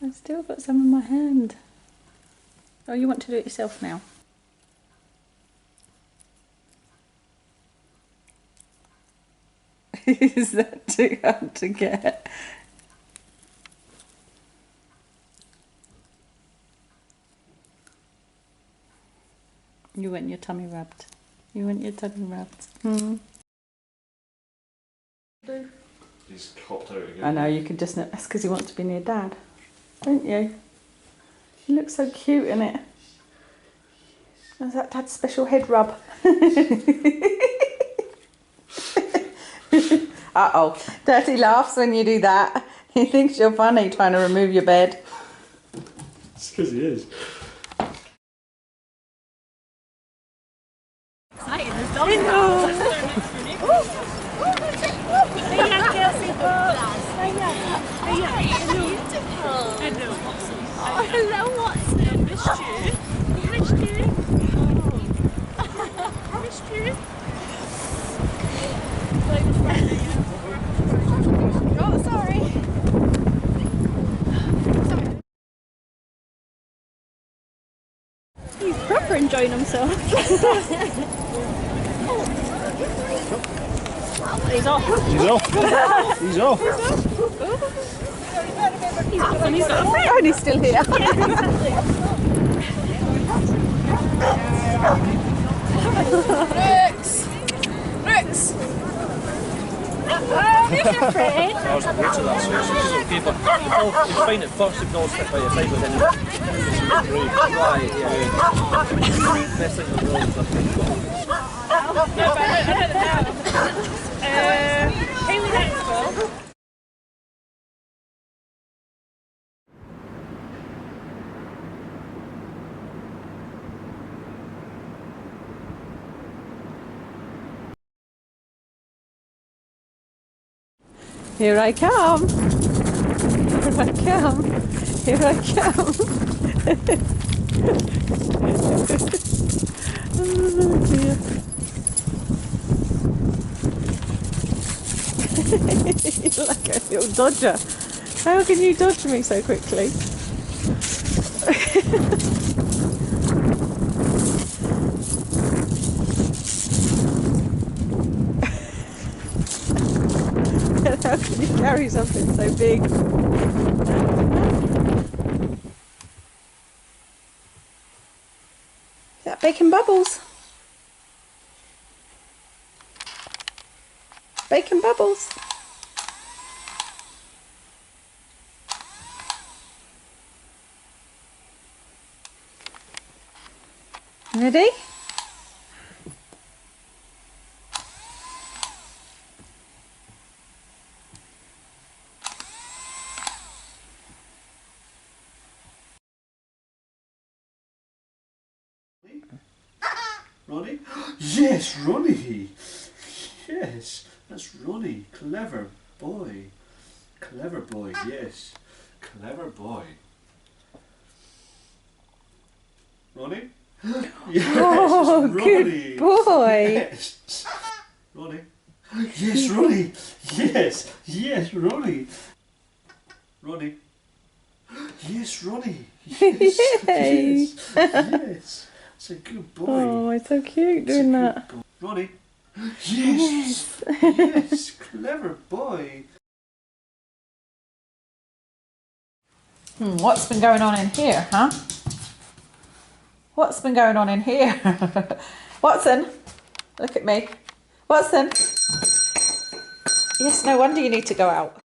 I've still got some in my hand. Oh, you want to do it yourself now? Is that too hard to get? You want your tummy rubbed. You want your tummy rubbed. He's copped out again. I know, you can just know. That's because he wants to be near Dad. Don't you? He looks so cute in it. Is that Dad's special head rub? Uh-oh. Daddy laughs when you do that. He thinks you're funny trying to remove your bed. It's because he is. Excited, there's dogs now. Hello, Watson. Missed you. Missed you. Missed you. Oh, sorry. He's proper enjoying himself. He's off. He's off. He's off. He's off and he's got a friend. Oh, and he's still here. Rex! Rex! Here's your friend. I was great to that, so she's okay, but it's fine at first if no step by your side, but then it's really quiet, yeah. Best thing in the world is that. No, but I don't know. Haley Maxwell. Here I come. Here I come. Here I come. Oh dear. You're like a little dodger. How can you dodge me so quickly? How can you carry something so big? Is that bacon bubbles? Bacon bubbles. Ready? Ronnie? Yes, Ronnie! Yes, that's Ronnie. Clever boy. Clever boy, yes. Clever boy. Ronnie? Yes, Oh, Ronnie. good boy. Yes. Ronnie? Yes, Ronnie. Yes, yes, Ronnie. Ronnie? Yes, Ronnie. Yes, Yay. yes, yes. It's a good boy. Oh, it's so cute It's a doing good that. boy. Ronnie? Yes. Yes, clever boy. What's been going on in here, huh? What's been going on in here? Watson, look at me. Watson. Yes, no wonder you need to go out.